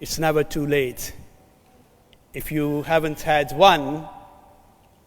It's never too late. If you haven't had one,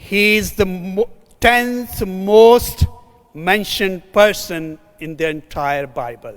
he is the 10th most mentioned person in the entire Bible.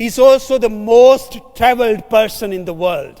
He is also the most traveled person in the world.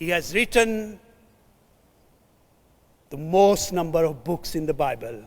he has written the most number of books in the Bible,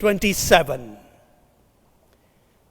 27।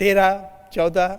13, 14।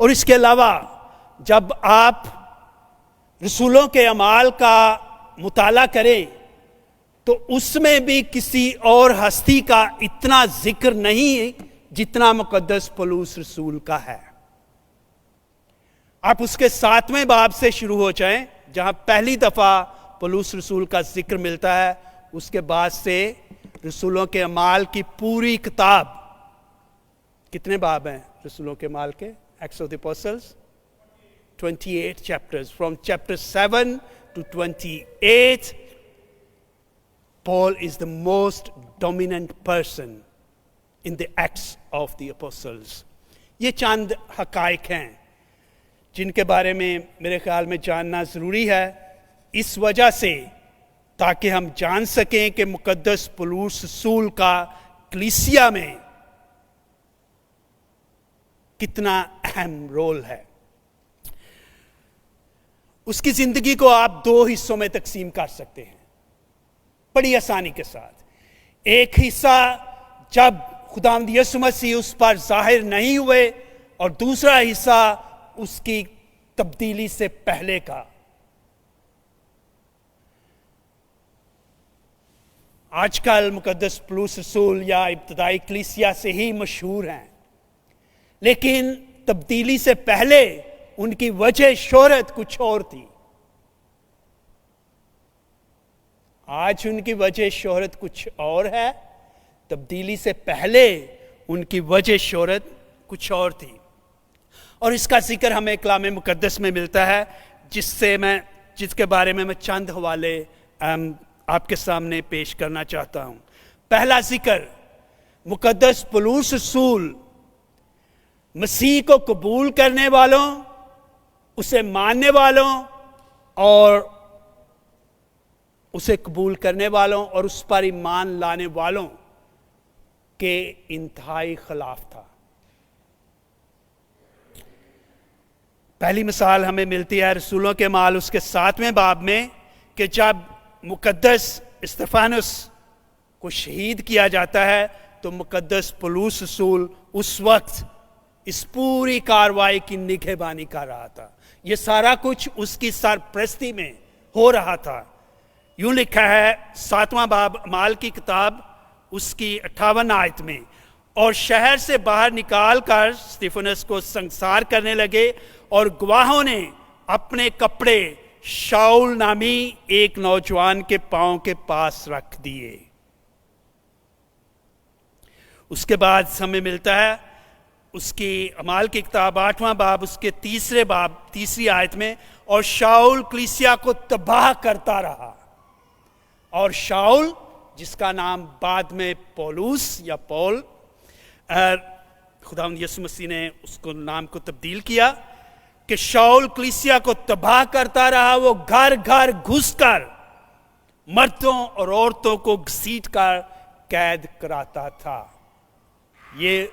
اور اس کے علاوہ جب آپ رسولوں کے اعمال کا مطالعہ کریں تو اس میں بھی کسی اور ہستی کا اتنا ذکر نہیں جتنا مقدس پولس رسول کا ہے۔ آپ اس کے 7ویں باب سے شروع ہو جائیں جہاں پہلی دفعہ پولس رسول کا ذکر ملتا ہے، اس کے بعد سے رسولوں کے اعمال کی پوری کتاب، کتنے باب ہیں رسولوں کے اعمال کے؟ Acts of the Apostles 28 chapters. From chapter 7 to 28, Paul is the most dominant person in the Acts of the Apostles. یہ چند حقائق ہیں جن کے بارے میں میرے خیال میں جاننا ضروری ہے، اس وجہ سے تاکہ ہم جان سکیں کہ مقدس پولس رسول کا کلیسیا میں کتنا اہم رول ہے۔ اس کی زندگی کو آپ 2 حصوں میں تقسیم کر سکتے ہیں بڑی آسانی کے ساتھ۔ ایک حصہ جب خداوند یسوع مسیح اس پر ظاہر نہیں ہوئے، اور دوسرا حصہ اس کی تبدیلی سے پہلے کا۔ آج کل مقدس پولس رسول یا ابتدائی کلیسیا سے ہی مشہور ہیں، لیکن تبدیلی سے پہلے ان کی وجہ شہرت کچھ اور تھی۔ آج ان کی وجہ شہرت کچھ اور ہے، تبدیلی سے پہلے ان کی وجہ شہرت کچھ اور تھی۔ اور اس کا ذکر ہمیں کلام مقدس میں ملتا ہے، جس کے بارے میں چند حوالے آپ کے سامنے پیش کرنا چاہتا ہوں۔ پہلا ذکر، مقدس پولس رسول مسیح کو قبول کرنے والوں، اسے ماننے والوں اور اسے قبول کرنے والوں اور اس پر ایمان لانے والوں کے انتہائی خلاف تھا۔ پہلی مثال ہمیں ملتی ہے رسولوں کے اعمال اس کے 7ویں باب میں، کہ جب مقدس استفانس کو شہید کیا جاتا ہے تو مقدس پولس رسول اس وقت اس پوری کاروائی کی نگہبانی کر رہا تھا۔ یہ سارا کچھ اس کی سرپرستی میں ہو رہا تھا۔ یوں لکھا ہے 7واں باب اعمال کی کتاب اس کی 58 آیت میں، اور شہر سے باہر نکال کر استفانس کو سنسار کرنے لگے، اور گواہوں نے اپنے کپڑے شاؤل نامی ایک نوجوان کے پاؤں کے پاس رکھ دیے۔ اس کے بعد ہمیں ملتا ہے اس کی اعمال کی کتاب 8واں باب اس کے 3 آیت میں، اور شاؤل کلیسیا کو تباہ کرتا رہا۔ اور شاؤل، جس کا نام بعد میں پولس یا پول، خداوند یسوع مسیح نے اس کو نام کو تبدیل کیا، کہ شاؤل کلیسیا کو تباہ کرتا رہا۔ وہ گھر گھر گھس کر مردوں اور عورتوں کو گھسیٹ کر قید کراتا تھا۔ یہ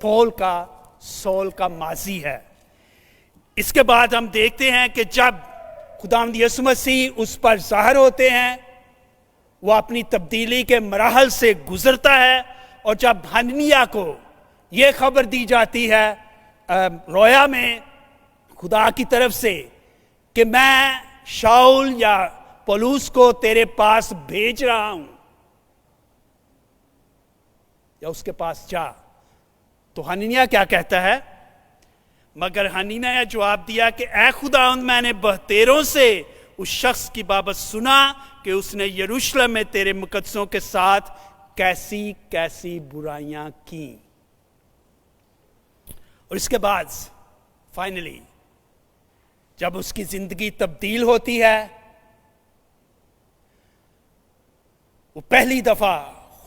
پول کا، سول کا ماضی ہے۔ اس کے بعد ہم دیکھتے ہیں کہ جب خداوند یسوع مسیح اس پر ظاہر ہوتے ہیں، وہ اپنی تبدیلی کے مراحل سے گزرتا ہے، اور جب حننیہ کو یہ خبر دی جاتی ہے رویا میں خدا کی طرف سے کہ میں شاؤل یا پولس کو تیرے پاس بھیج رہا ہوں، یا اس کے پاس جا، تو حننیہ کیا کہتا ہے؟ مگر حننیہ نے جواب دیا کہ اے خداوند، میں نے بہتیروں سے اس شخص کی بابت سنا کہ اس نے یروشلم میں تیرے مقدسوں کے ساتھ کیسی کیسی برائیاں کی۔ اور اس کے بعد فائنلی جب اس کی زندگی تبدیل ہوتی ہے، وہ پہلی دفعہ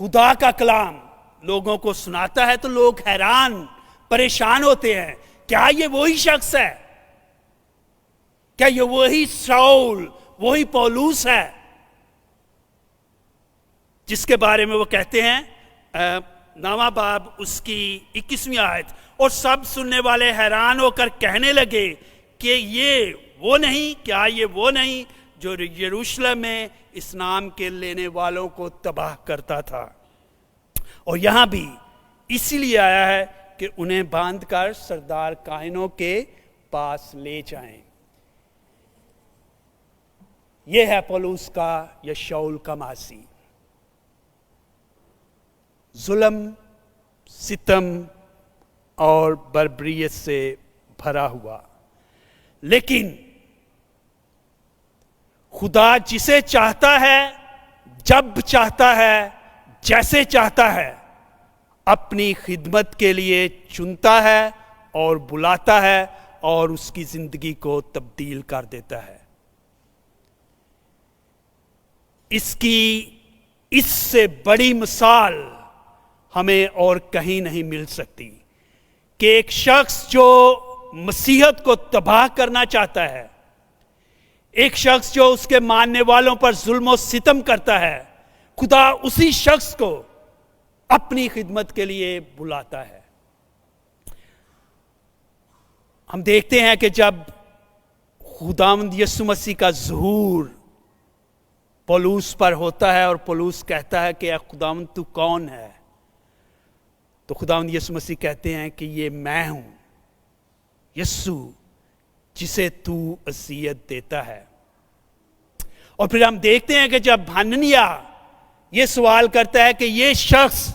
خدا کا کلام لوگوں کو سناتا ہے تو لوگ حیران پریشان ہوتے ہیں، کیا یہ وہی شخص ہے؟ کیا یہ وہی شاؤل، وہی پولس ہے جس کے بارے میں وہ کہتے ہیں 9واں باب اس کی 21ویں آیت، اور سب سننے والے حیران ہو کر کہنے لگے کہ یہ وہ نہیں، کیا یہ وہ نہیں جو یروشلم میں اس نام کے لینے والوں کو تباہ کرتا تھا۔ اور یہاں بھی اسی لیے آیا ہے کہ انہیں باندھ کر سردار کاہنوں کے پاس لے جائیں۔ یہ ہے پولس کا یا شاول کا ماضی، ظلم، ستم اور بربریت سے بھرا ہوا، لیکن خدا جسے چاہتا ہے، جب چاہتا ہے، جیسے چاہتا ہے، اپنی خدمت کے لیے چنتا ہے اور بلاتا ہے اور اس کی زندگی کو تبدیل کر دیتا ہے۔ اس سے بڑی مثال ہمیں اور کہیں نہیں مل سکتی کہ ایک شخص جو مسیحیت کو تباہ کرنا چاہتا ہے، ایک شخص جو اس کے ماننے والوں پر ظلم و ستم کرتا ہے، خدا اسی شخص کو اپنی خدمت کے لیے بلاتا ہے۔ ہم دیکھتے ہیں کہ جب خداوند یسوع مسیح کا ظہور پولس پر ہوتا ہے اور پولس کہتا ہے کہ اے خداوند تو کون ہے، تو خداوند یسوع مسیح کہتے ہیں کہ یہ میں ہوں، یسوع جسے تو اذیت دیتا ہے۔ اور پھر ہم دیکھتے ہیں کہ جب حننیہ یہ سوال کرتا ہے کہ یہ شخص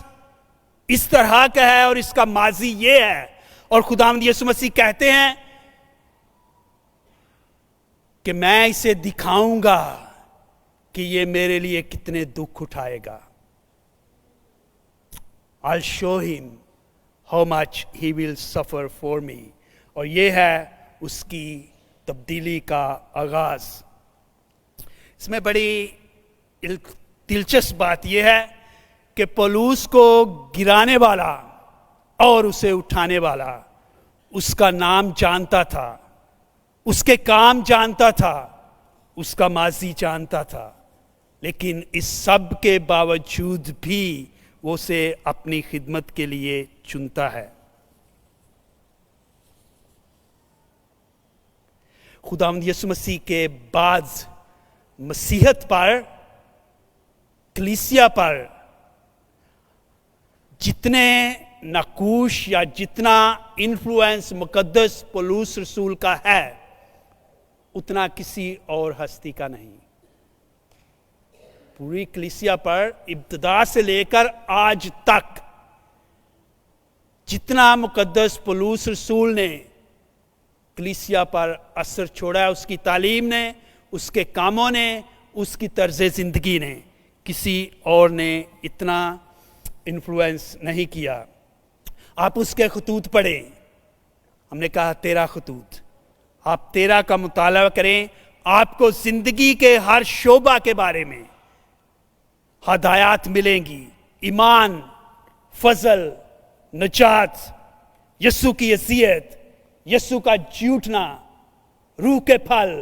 اس طرح کا ہے اور اس کا ماضی یہ ہے، اور خداوند یسوع مسیح کہتے ہیں کہ میں اسے دکھاؤں گا کہ یہ میرے لیے کتنے دکھ اٹھائے گا۔ I'll show him how much he will suffer for me۔ اور یہ ہے اس کی تبدیلی کا آغاز۔ اس میں بڑی دلچسپ بات یہ ہے کہ پولس کو گرانے والا اور اسے اٹھانے والا اس کا نام جانتا تھا، اس کے کام جانتا تھا، اس کا ماضی جانتا تھا، لیکن اس سب کے باوجود بھی وہ اسے اپنی خدمت کے لیے چنتا ہے۔ خداوند یسوع مسیح کے بعد مسیحیت پر، کلیسیا پر جتنے نقوش یا جتنا انفلوئنس مقدس پولس رسول کا ہے، اتنا کسی اور ہستی کا نہیں۔ پوری کلیسیا پر ابتدا سے لے کر آج تک جتنا مقدس پولس رسول نے کلیسیا پر اثر چھوڑا ہے، اس کی تعلیم نے، اس کے کاموں نے، اس کی طرز زندگی نے، کسی اور نے اتنا انفلوئنس نہیں کیا۔ آپ اس کے خطوط پڑھیں، ہم نے کہا 13 خطوط، آپ 13 کا مطالعہ کریں، آپ کو زندگی کے ہر شعبہ کے بارے میں ہدایات ملیں گی۔ ایمان، فضل، نجات، یسوع کی اذیت، یسوع کا جھوٹنا، روح کے پھل،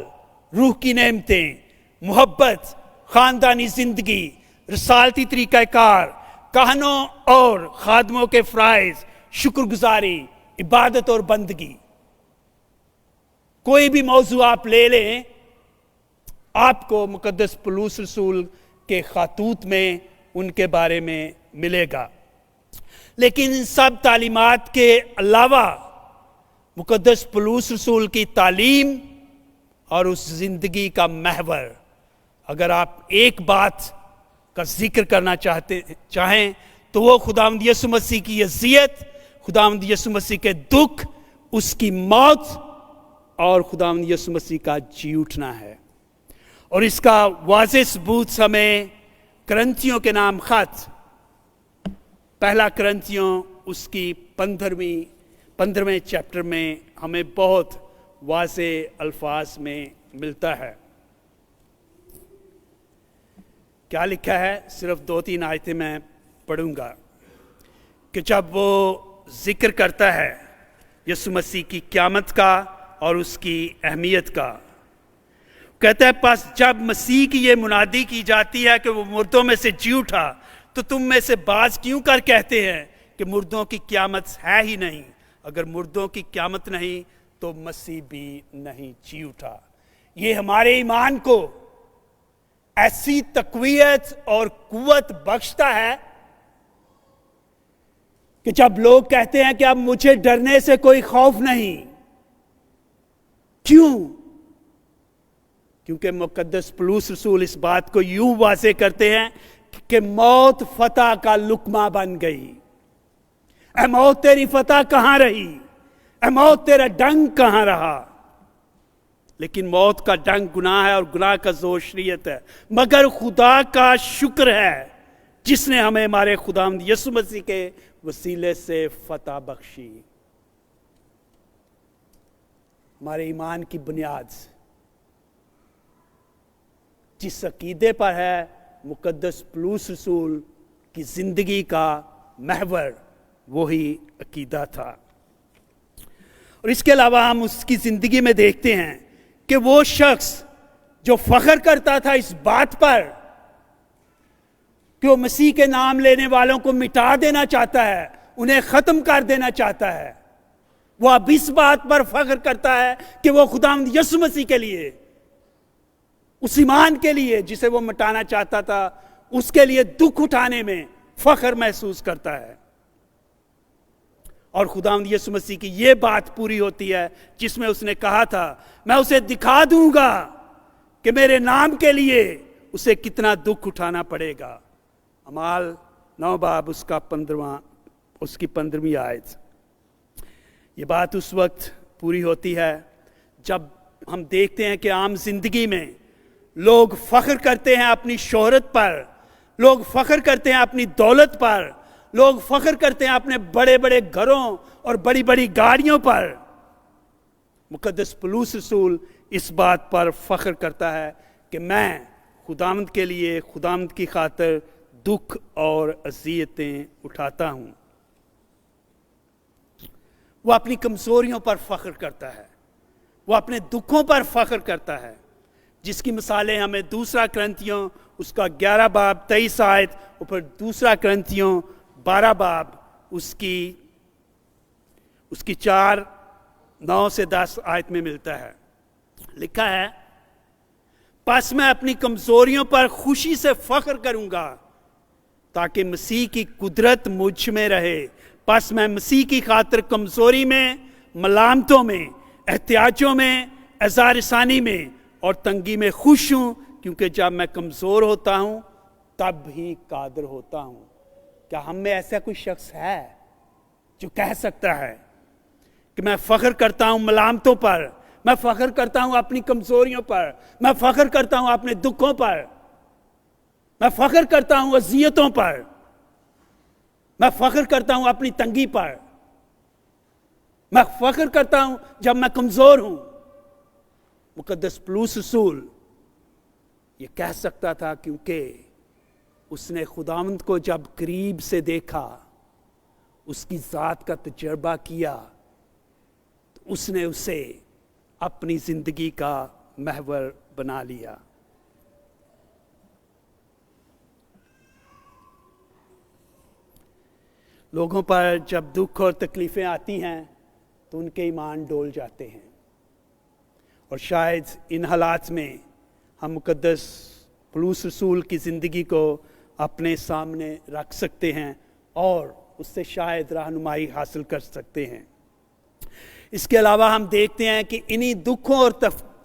روح کی نعمتیں، محبت، خاندانی زندگی، رسالتی طریقہ کار، کہنوں اور خادموں کے فرائض، شکر گزاری، عبادت اور بندگی۔ کوئی بھی موضوع آپ لے لیں، آپ کو مقدس پولس رسول کے خطوط میں ان کے بارے میں ملے گا۔ لیکن ان سب تعلیمات کے علاوہ مقدس پولس رسول کی تعلیم اور اس زندگی کا محور، اگر آپ ایک بات کا ذکر کرنا چاہیں تو وہ خداوند یسوع مسیح کی اذیت، خداوند یسوع مسیح کے دکھ، اس کی موت اور خداوند یسوع مسیح کا جی اٹھنا ہے۔ اور اس کا واضح ثبوت ہمیں کرنتھیوں کے نام خط، پہلا کرنتھیوں اس کی 15ویں چیپٹر میں ہمیں بہت واضح الفاظ میں ملتا ہے۔ کیا لکھا ہے؟ صرف 2-3 آیتیں میں پڑھوں گا کہ جب وہ ذکر کرتا ہے یسوع مسیح کی قیامت کا اور اس کی اہمیت کا، کہتا ہے پس جب مسیح کی یہ منادی کی جاتی ہے کہ وہ مردوں میں سے جی اٹھا، تو تم میں سے بعض کیوں کر کہتے ہیں کہ مردوں کی قیامت ہے ہی نہیں؟ اگر مردوں کی قیامت نہیں تو مسیح بھی نہیں جی اٹھا۔ یہ ہمارے ایمان کو ایسی تقویت اور قوت بخشتا ہے کہ جب لوگ کہتے ہیں کہ اب مجھے ڈرنے سے کوئی خوف نہیں، کیوں؟ کیونکہ مقدس پولس رسول اس بات کو یوں واضح کرتے ہیں کہ موت فتح کا لقمہ بن گئی۔ اے موت تیری فتح کہاں رہی؟ اے موت تیرا ڈنگ کہاں رہا؟ لیکن موت کا ڈنگ گناہ ہے اور گناہ کا زور شریعت ہے، مگر خدا کا شکر ہے جس نے ہمیں ہمارے خداوند یسوع مسیح کے وسیلے سے فتح بخشی۔ ہمارے ایمان کی بنیاد جس عقیدے پر ہے، مقدس پولس رسول کی زندگی کا محور وہی عقیدہ تھا۔ اور اس کے علاوہ ہم اس کی زندگی میں دیکھتے ہیں کہ وہ شخص جو فخر کرتا تھا اس بات پر کہ وہ مسیح کے نام لینے والوں کو مٹا دینا چاہتا ہے، انہیں ختم کر دینا چاہتا ہے، وہ اب اس بات پر فخر کرتا ہے کہ وہ خداوند یسوع مسیح کے لیے، اس ایمان کے لیے جسے وہ مٹانا چاہتا تھا، اس کے لیے دکھ اٹھانے میں فخر محسوس کرتا ہے۔ اور خداوند یسوع مسیح کی یہ بات پوری ہوتی ہے جس میں اس نے کہا تھا، میں اسے دکھا دوں گا کہ میرے نام کے لیے اسے کتنا دکھ اٹھانا پڑے گا۔ اعمال 9 باب اس کی 15ویں آیت۔ یہ بات اس وقت پوری ہوتی ہے جب ہم دیکھتے ہیں کہ عام زندگی میں لوگ فخر کرتے ہیں اپنی شہرت پر، لوگ فخر کرتے ہیں اپنی دولت پر، لوگ فخر کرتے ہیں اپنے بڑے بڑے گھروں اور بڑی بڑی گاڑیوں پر۔ مقدس پولس رسول اس بات پر فخر کرتا ہے کہ میں خداوند کے لیے، خداوند کی خاطر دکھ اور اذیتیں اٹھاتا ہوں۔ وہ اپنی کمزوریوں پر فخر کرتا ہے، وہ اپنے دکھوں پر فخر کرتا ہے، جس کی مثالیں ہمیں دوسرا کرنتھیوں اس کا 11 باب 23 آیت اور پھر دوسرا کرنتھیوں 12 باب اس کی 4 9 سے 10 آیت میں ملتا ہے۔ لکھا ہے، پس میں اپنی کمزوریوں پر خوشی سے فخر کروں گا تاکہ مسیح کی قدرت مجھ میں رہے۔ پس میں مسیح کی خاطر کمزوری میں، ملامتوں میں، احتیاجوں میں، اعزار ثانی میں اور تنگی میں خوش ہوں، کیونکہ جب میں کمزور ہوتا ہوں تب ہی قادر ہوتا ہوں۔ کیا ہم میں ایسا کوئی شخص ہے جو کہہ سکتا ہے کہ میں فخر کرتا ہوں ملامتوں پر، میں فخر کرتا ہوں اپنی کمزوریوں پر، میں فخر کرتا ہوں اپنے دکھوں پر، میں فخر کرتا ہوں اذیتوں پر، میں فخر کرتا ہوں اپنی تنگی پر، میں فخر کرتا ہوں جب میں کمزور ہوں؟ مقدس پولس رسول یہ کہہ سکتا تھا کیونکہ اس نے خداوند کو جب قریب سے دیکھا، اس کی ذات کا تجربہ کیا، تو اس نے اسے اپنی زندگی کا محور بنا لیا۔ لوگوں پر جب دکھ اور تکلیفیں آتی ہیں تو ان کے ایمان ڈول جاتے ہیں، اور شاید ان حالات میں ہم مقدس پولس رسول کی زندگی کو اپنے سامنے رکھ سکتے ہیں اور اس سے شاید رہنمائی حاصل کر سکتے ہیں۔ اس کے علاوہ ہم دیکھتے ہیں کہ انہی دکھوں اور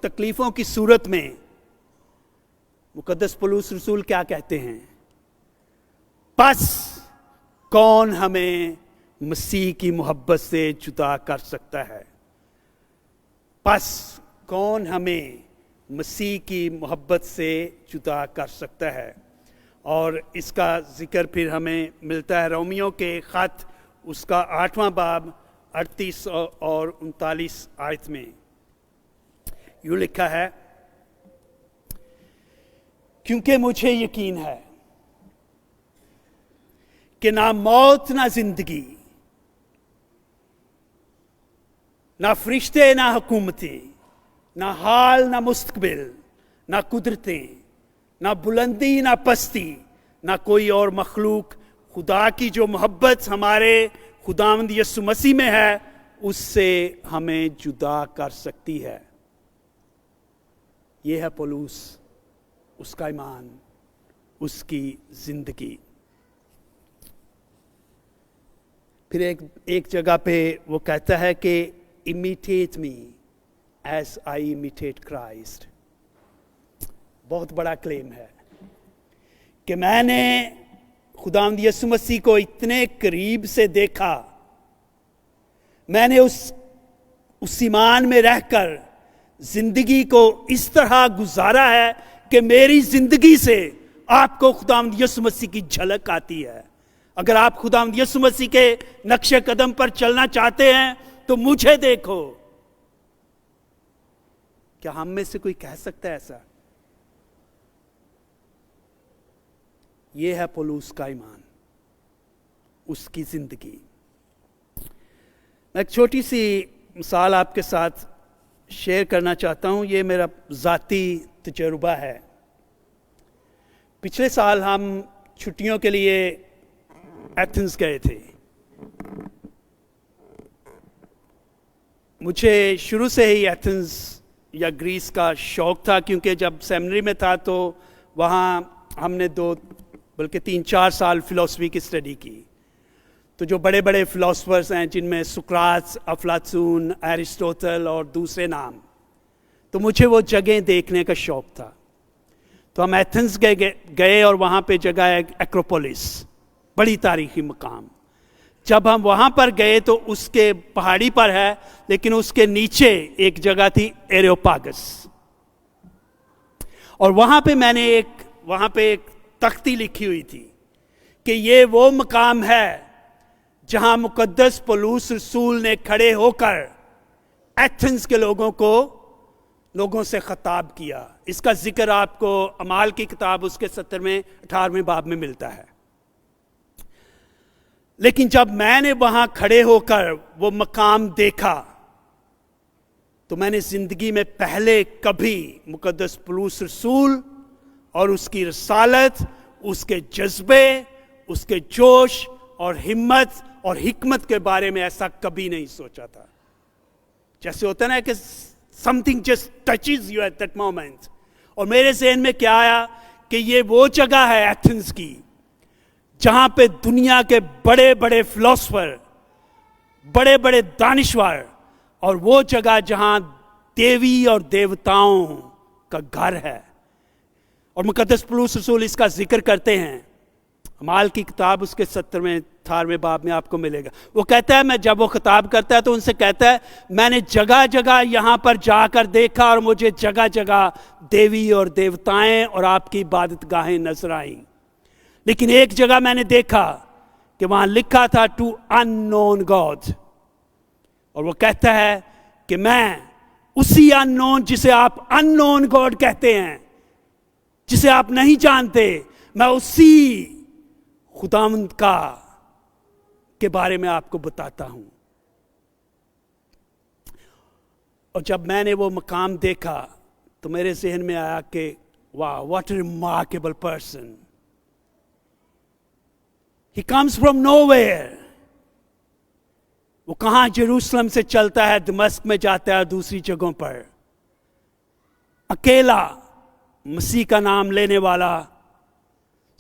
تکلیفوں کی صورت میں مقدس پولس رسول کیا کہتے ہیں؟ پس کون ہمیں مسیح کی محبت سے جدا کر سکتا ہے؟ پس کون ہمیں مسیح کی محبت سے جدا کر سکتا ہے؟ اور اس کا ذکر پھر ہمیں ملتا ہے رومیوں کے خط اس کا 8واں باب 38 اور 39 آیت میں۔ یوں لکھا ہے، کیونکہ مجھے یقین ہے کہ نہ موت نہ زندگی، نہ فرشتے نہ حکومتیں، نہ حال نہ مستقبل، نہ قدرتیں، نہ بلندی نہ پستی، نہ کوئی اور مخلوق خدا کی جو محبت ہمارے خداوند یسوع مسیح میں ہے اس سے ہمیں جدا کر سکتی ہے۔ یہ ہے پولس، اس کا ایمان، اس کی زندگی۔ پھر ایک جگہ پہ وہ کہتا ہے کہ imitate me as I imitate Christ. بہت بڑا کلیم ہے کہ میں نے خداوند یسوع مسیح کو اتنے قریب سے دیکھا, میں نے اس ایمان میں رہ کر زندگی کو اس طرح گزارا ہے کہ میری زندگی سے آپ کو خداوند یسوع مسیح کی جھلک آتی ہے. اگر آپ خداوند یسوع مسیح کے نقش قدم پر چلنا چاہتے ہیں تو مجھے دیکھو. کیا ہم میں سے کوئی کہہ سکتا ہے ایسا؟ یہ ہے پولس کا ایمان, اس کی زندگی. میں ایک چھوٹی سی مثال آپ کے ساتھ شیئر کرنا چاہتا ہوں. یہ میرا ذاتی تجربہ ہے. پچھلے سال ہم چھٹیوں کے لیے ایتھنز گئے تھے. مجھے شروع سے ہی ایتھنز یا گریس کا شوق تھا, کیونکہ جب سیمنری میں تھا تو وہاں ہم نے 2 بلکہ 3-4 سال فلسفی کی اسٹڈی کی. تو جو بڑے بڑے فلاسفرز ہیں جن میں سقراط, افلاطون, ایرسٹوٹل اور دوسرے نام, تو مجھے وہ جگہیں دیکھنے کا شوق تھا. تو ہم ایتھنز گئے اور وہاں پہ جگہ ہے ایکروپولس, بڑی تاریخی مقام. جب ہم وہاں پر گئے تو اس کے پہاڑی پر ہے, لیکن اس کے نیچے ایک جگہ تھی ایریوپاگس, اور وہاں پہ ایک تختی لکھی ہوئی تھی کہ یہ وہ مقام ہے جہاں مقدس پولس رسول نے کھڑے ہو کر ایتھنز کے لوگوں سے خطاب کیا. اس کا ذکر آپ کو اعمال کی کتاب اس کے 18ویں باب میں ملتا ہے. لیکن جب میں نے وہاں کھڑے ہو کر وہ مقام دیکھا تو میں نے زندگی میں پہلے کبھی مقدس پولس رسول اور اس کی رسالت, اس کے جذبے, اس کے جوش اور ہمت اور حکمت کے بارے میں ایسا کبھی نہیں سوچا تھا. جیسے ہوتا ہے نا کہ something just touches you at that moment. اور میرے ذہن میں کیا آیا کہ یہ وہ جگہ ہے ایتھنز کی جہاں پہ دنیا کے بڑے بڑے فلاسفر, بڑے بڑے دانشور, اور وہ جگہ جہاں دیوی اور دیوتاؤں کا گھر ہے. اور مقدس پولس رسول اس کا ذکر کرتے ہیں. اعمال کی کتاب اس کے 18ویں باب میں آپ کو ملے گا. وہ کہتا ہے, میں جب وہ خطاب کرتا ہے تو ان سے کہتا ہے, میں نے جگہ جگہ یہاں پر جا کر دیکھا اور مجھے جگہ جگہ دیوی اور دیوتائیں اور آپ کی عبادت گاہیں نظر آئیں. لیکن ایک جگہ میں نے دیکھا کہ وہاں لکھا تھا ٹو ان نون گاڈ, اور وہ کہتا ہے کہ میں اسی ان نون, جسے آپ ان نون گاڈ کہتے ہیں, جسے آپ نہیں جانتے, میں اسی خداوند کے بارے میں آپ کو بتاتا ہوں. اور جب میں نے وہ مقام دیکھا تو میرے ذہن میں آیا کہ واہ, what a remarkable person. He comes from nowhere. وہ کہاں جیروسلم سے چلتا ہے, دمشق میں جاتا ہے, دوسری جگہوں پر اکیلا مسیح کا نام لینے والا,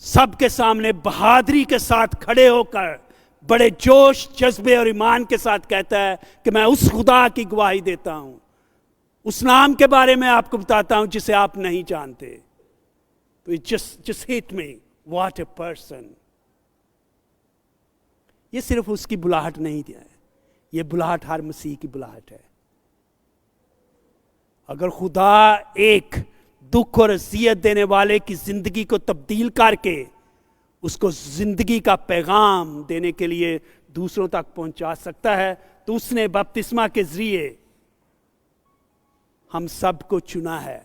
سب کے سامنے بہادری کے ساتھ کھڑے ہو کر بڑے جوش, جذبے اور ایمان کے ساتھ کہتا ہے کہ میں اس خدا کی گواہی دیتا ہوں, اس نام کے بارے میں آپ کو بتاتا ہوں جسے آپ نہیں جانتے. تو it just hit me, what a person. یہ صرف اس کی بلاہٹ نہیں ہے, یہ بلاہٹ ہر مسیح کی بلاہٹ ہے. اگر خدا ایک دکھ اور اذیت دینے والے کی زندگی کو تبدیل کر کے اس کو زندگی کا پیغام دینے کے لیے دوسروں تک پہنچا سکتا ہے, تو اس نے بپتسمہ کے ذریعے ہم سب کو چنا ہے,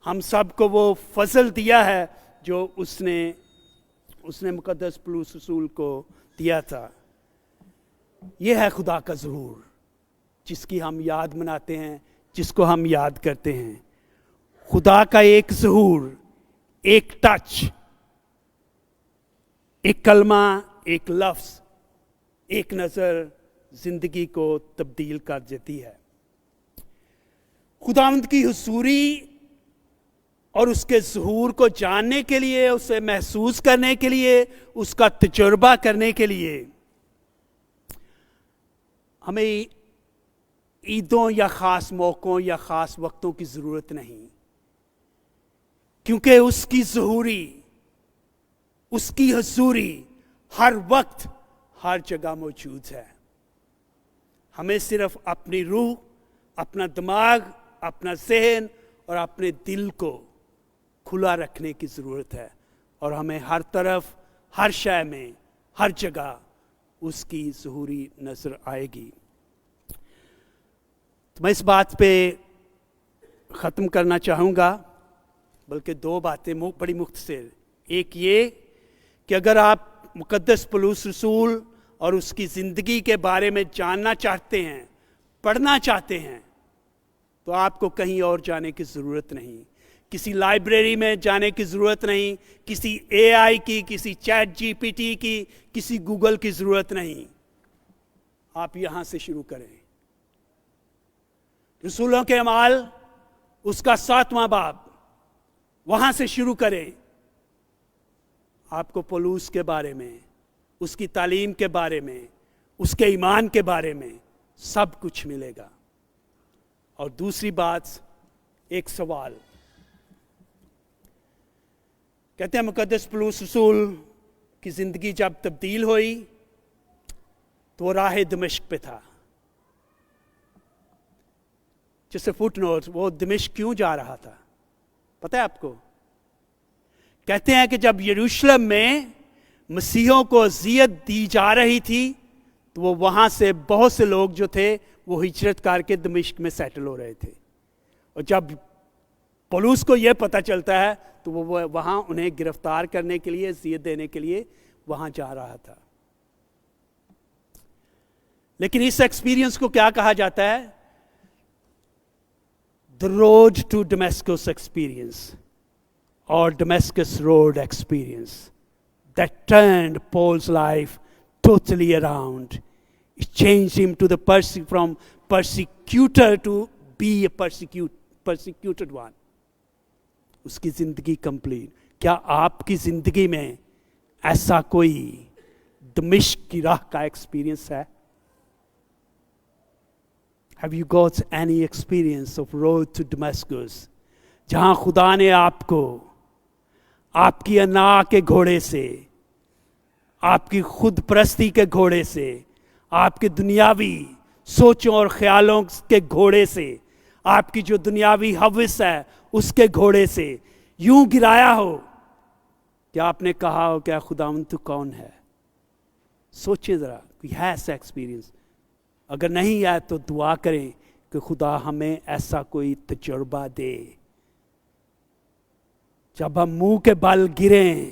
ہم سب کو وہ فضل دیا ہے جو اس نے مقدس پولس رسول کو دیا تھا. یہ ہے خدا کا ظہور جس کی ہم یاد مناتے ہیں, جس کو ہم یاد کرتے ہیں. خدا کا ایک ظہور, ایک ٹچ, ایک کلمہ, ایک لفظ, ایک نظر زندگی کو تبدیل کر دیتی ہے. خداوند کی حضوری اور اس کے ظہور کو جاننے کے لیے, اسے محسوس کرنے کے لیے, اس کا تجربہ کرنے کے لیے ہمیں عیدوں یا خاص موقعوں یا خاص وقتوں کی ضرورت نہیں، کیونکہ اس کی ظہوری، اس کی حضوری ہر وقت ہر جگہ موجود ہے۔ ہمیں صرف اپنی روح، اپنا دماغ، اپنا ذہن اور اپنے دل کو کھلا رکھنے کی ضرورت ہے، اور ہمیں ہر طرف، ہر شے میں، ہر جگہ اس کی ظہوری نظر آئے گی۔ تو میں اس بات پہ ختم کرنا چاہوں گا، بلکہ دو باتیں بڑی مختصر۔ ایک یہ کہ اگر آپ مقدس پولس رسول اور اس کی زندگی کے بارے میں جاننا چاہتے ہیں، پڑھنا چاہتے ہیں، تو آپ کو کہیں اور جانے کی ضرورت نہیں، کسی لائبریری میں جانے کی ضرورت نہیں، کسی اے آئی کی، کسی چیٹ جی پی ٹی کی، کسی گوگل کی ضرورت نہیں۔ آپ یہاں سے شروع کریں۔ رسولوں کے اعمال اس کا 7واں باب، وہاں سے شروع کریں۔ آپ کو پولس کے بارے میں، اس کی تعلیم کے بارے میں، اس کے ایمان کے بارے میں سب کچھ ملے گا۔ اور دوسری بات، ایک سوال، کہتے ہیں مقدس پولس رسول کی زندگی جب تبدیل ہوئی تو وہ راہ دمشق پہ تھا۔ جیسے فٹ نوٹ، وہ دمشق کیوں جا رہا تھا پتہ ہے آپ کو؟ کہتے ہیں کہ جب یروشلم میں مسیحیوں کو اذیت دی جا رہی تھی تو وہ وہاں سے بہت سے لوگ جو تھے وہ ہجرت کر کے دمشق میں سیٹل ہو رہے تھے، اور جب پولس کو یہ پتہ چلتا ہے تو وہ وہاں انہیں گرفتار کرنے کے لیے، اذیت دینے کے لیے وہاں جا رہا تھا۔ لیکن اس ایکسپیرینس کو کیا کہا جاتا ہے؟ The road to Damascus experience, or Damascus Road experience, that turned Paul's life totally around. It changed him to from persecutor to be a persecuted one. اس کی زندگی کمپلیٹ۔ کیا آپ کی زندگی میں ایسا کوئی دمشق کی راہ کا ایکسپیرینس ہے؟ Have you got any experience of road to Damascus؟ جہاں خدا نے آپ کو آپ کی انا کے گھوڑے سے، آپ کی خود پرستی کے گھوڑے سے، آپ کے دنیاوی سوچوں اور خیالوں کے گھوڑے سے، آپ کی جو دنیاوی ہوس ہے اس کے گھوڑے سے یوں گرایا ہو کہ آپ نے کہا ہو کہ خداوند تو کون ہے؟ سوچیں ذرا، کوئی ہے ایسا ایکسپیرینس؟ اگر نہیں ہے تو دعا کریں کہ خدا ہمیں ایسا کوئی تجربہ دے، جب ہم منہ کے بل گریں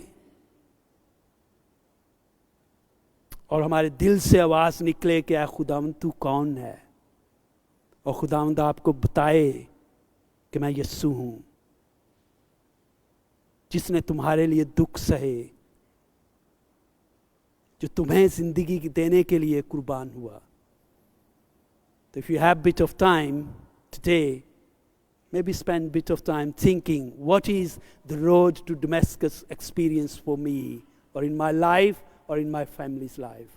اور ہمارے دل سے آواز نکلے کہ اے خداوند تو کون ہے، اور خداوند آپ کو بتائے کہ میں یسوع ہوں جس نے تمہارے لیے دکھ سہے، جو تمہیں زندگی دینے کے لیے قربان ہوا۔ So if you have a bit of time today, maybe spend a bit of time thinking, what is the road to Damascus experience for me, or in my life, or in my family's life?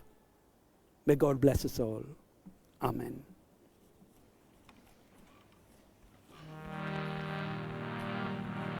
May God bless us all. Amen.